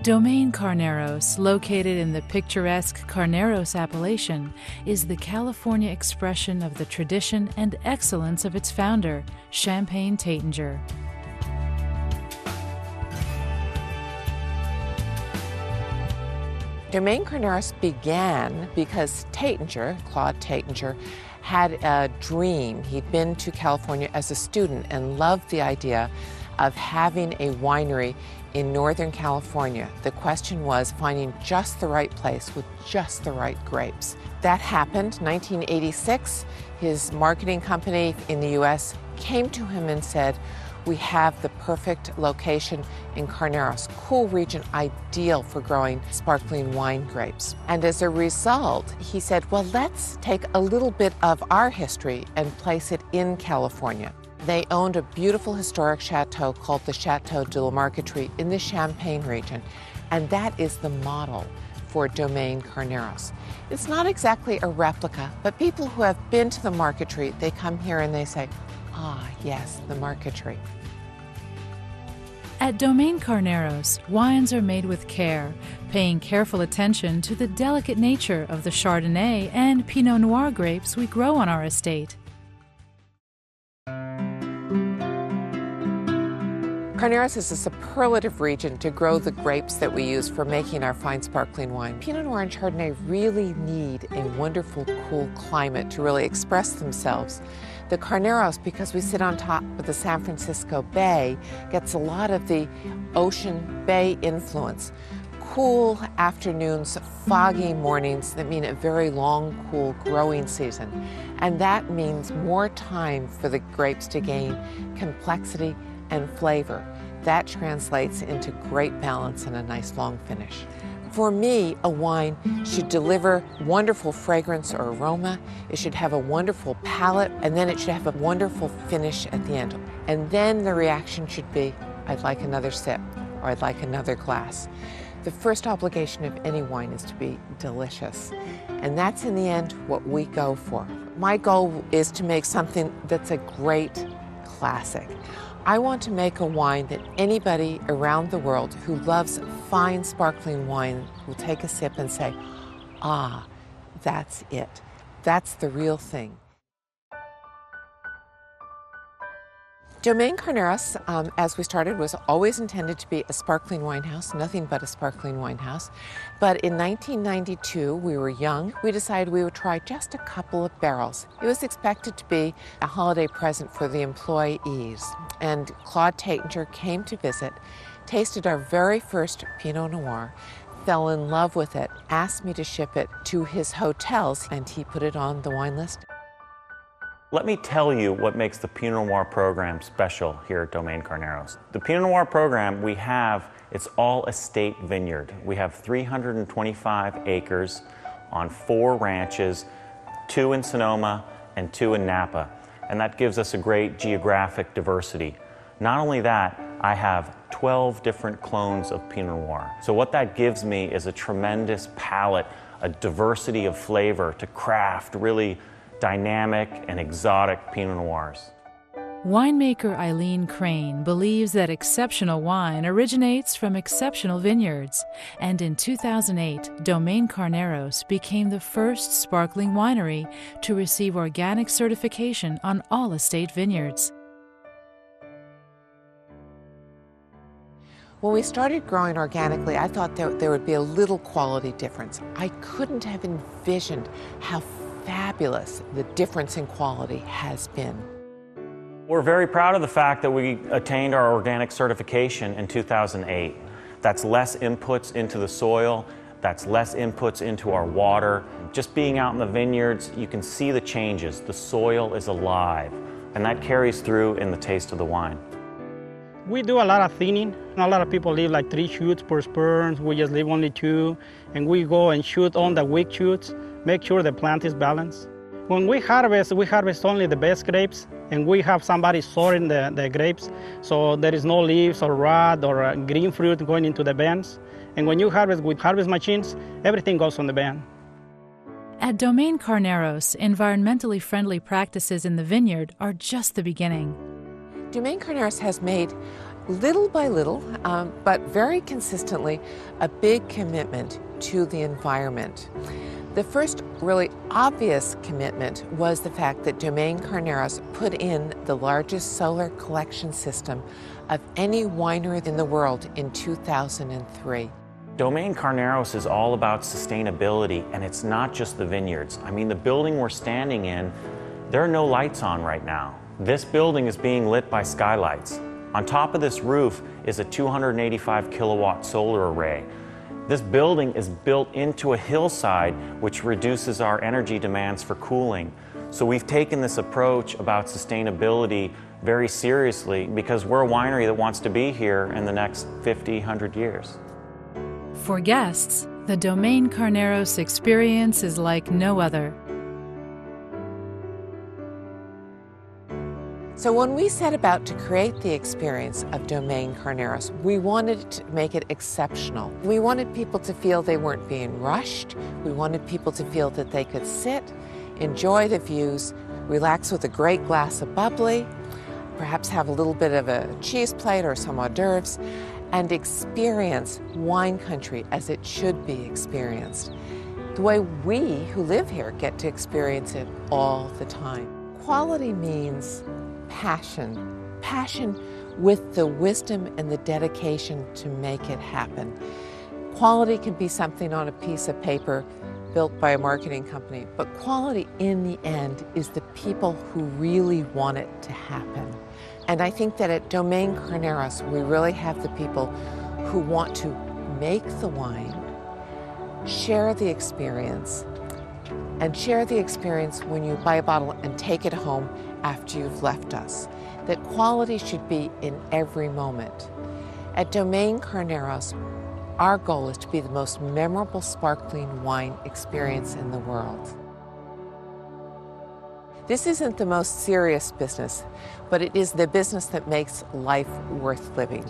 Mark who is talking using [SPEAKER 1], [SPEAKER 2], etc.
[SPEAKER 1] Domaine Carneros, located in the picturesque Carneros appellation, is the California expression of the tradition and excellence of its founder, Champagne Taittinger.
[SPEAKER 2] Domaine Carneros began because Taittinger, Claude Taittinger, had a dream. He'd been to California as a student and loved the idea of having a winery in Northern California. The question was finding just the right place with just the right grapes. That happened. 1986, his marketing company in the US came to him and said, "We have the perfect location in Carneros, cool region, ideal for growing sparkling wine grapes." And as a result, he said, well, let's take a little bit of our history and place it in California. They owned a beautiful historic chateau called the Château de la Marqueterie in the Champagne region, and that is the model for Domaine Carneros. It's not exactly a replica, but people who have been to the Marqueterie, they come here and they say, ah, yes, the Marqueterie.
[SPEAKER 1] At Domaine Carneros, wines are made with care, paying careful attention to the delicate nature of the Chardonnay and Pinot Noir grapes we grow on our estate.
[SPEAKER 2] Carneros is a superlative region to grow the grapes that we use for making our fine sparkling wine. Pinot Noir and Chardonnay really need a wonderful, cool climate to really express themselves. The Carneros, because we sit on top of the San Francisco Bay, gets a lot of the ocean bay influence. Cool afternoons, foggy mornings that mean a very long, cool growing season. And that means more time for the grapes to gain complexity and flavor. That translates into great balance and a nice long finish. For me, a wine should deliver wonderful fragrance or aroma, it should have a wonderful palate, and then it should have a wonderful finish at the end. And then the reaction should be, I'd like another sip, or I'd like another glass. The first obligation of any wine is to be delicious. And that's in the end what we go for. My goal is to make something that's a great classic. I want to make a wine that anybody around the world who loves fine sparkling wine will take a sip and say, ah, that's it. That's the real thing. Domaine Carneros, as we started, was always intended to be a sparkling wine house, nothing but a sparkling wine house. But in 1992, we were young. We decided we would try just a couple of barrels. It was expected to be a holiday present for the employees. And Claude Taittinger came to visit, tasted our very first Pinot Noir, fell in love with it, asked me to ship it to his hotels, and he put it on the wine list.
[SPEAKER 3] Let me tell you what makes the Pinot Noir program special here at Domaine Carneros. The Pinot Noir program it's all estate vineyard. We have 325 acres on 4 ranches, 2 in Sonoma and 2 in Napa. And that gives us a great geographic diversity. Not only that, I have 12 different clones of Pinot Noir. So what that gives me is a tremendous palate, a diversity of flavor to craft really dynamic and exotic Pinot Noirs.
[SPEAKER 1] Winemaker Eileen Crane believes that exceptional wine originates from exceptional vineyards, and in 2008, Domaine Carneros became the first sparkling winery to receive organic certification on all estate vineyards.
[SPEAKER 2] When we started growing organically, I thought there would be a little quality difference. I couldn't have envisioned how fabulous the difference in quality has been.
[SPEAKER 3] We're very proud of the fact that we attained our organic certification in 2008. That's less inputs into the soil, that's less inputs into our water. Just being out in the vineyards, you can see the changes. The soil is alive, and that carries through in the taste of the wine.
[SPEAKER 4] We do a lot of thinning. A lot of people leave like 3 shoots per spur. We just leave only 2, and we go and shoot on the weak shoots, make sure the plant is balanced. When we harvest only the best grapes, and we have somebody sorting the grapes, so there is no leaves or rot or green fruit going into the vans. And when you harvest with harvest machines, everything goes on the van.
[SPEAKER 1] At Domaine Carneros, environmentally friendly practices in the vineyard are just the beginning.
[SPEAKER 2] Domaine Carneros has made Little by little, but very consistently, a big commitment to the environment. The first really obvious commitment was the fact that Domaine Carneros put in the largest solar collection system of any winery in the world in 2003.
[SPEAKER 3] Domaine Carneros is all about sustainability, and it's not just the vineyards. I mean, the building we're standing in, there are no lights on right now. This building is being lit by skylights. On top of this roof is a 285 kilowatt solar array. This building is built into a hillside, which reduces our energy demands for cooling. So we've taken this approach about sustainability very seriously because we're a winery that wants to be here in the next 50, 100 years.
[SPEAKER 1] For guests, the Domaine Carneros experience is like no other.
[SPEAKER 2] So when we set about to create the experience of Domaine Carneros, we wanted to make it exceptional. We wanted people to feel they weren't being rushed. We wanted people to feel that they could sit, enjoy the views, relax with a great glass of bubbly, perhaps have a little bit of a cheese plate or some hors d'oeuvres, and experience wine country as it should be experienced, the way we who live here get to experience it all the time. Quality means passion. Passion with the wisdom and the dedication to make it happen. Quality can be something on a piece of paper built by a marketing company, but quality in the end is the people who really want it to happen. And I think that at Domaine Carneros, we really have the people who want to make the wine, share the experience, and share the experience when you buy a bottle and take it home after you've left us. That quality should be in every moment. At Domaine Carneros, our goal is to be the most memorable sparkling wine experience in the world. This isn't the most serious business, but it is the business that makes life worth living.